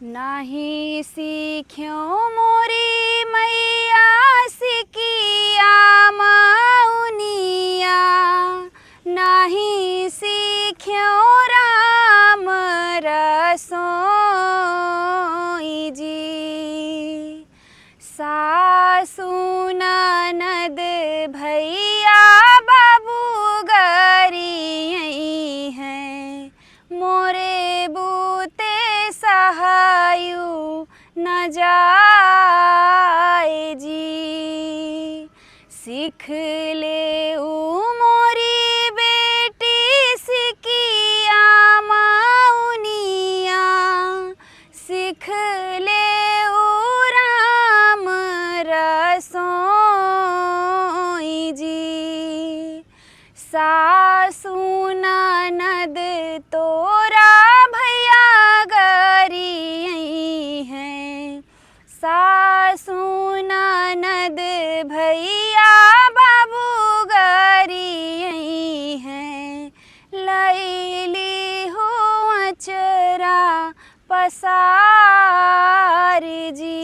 नाही सीख्यो मोरी मैया सिकिया मौनिया, नाही सीख्यो राम रसोई जी। सासु ननद भैया बाबू गरी हैं, मोरे बूते सहायु न जाए जी। सीख ले मोरी बेटी सिकिया मौनिया, सीख ले राम रसोई जी। सासु ननद तोरा भैया गरी हैं, सासु ननद भैया बाबू गरी हैं। लैली हो अचरा पसार जी।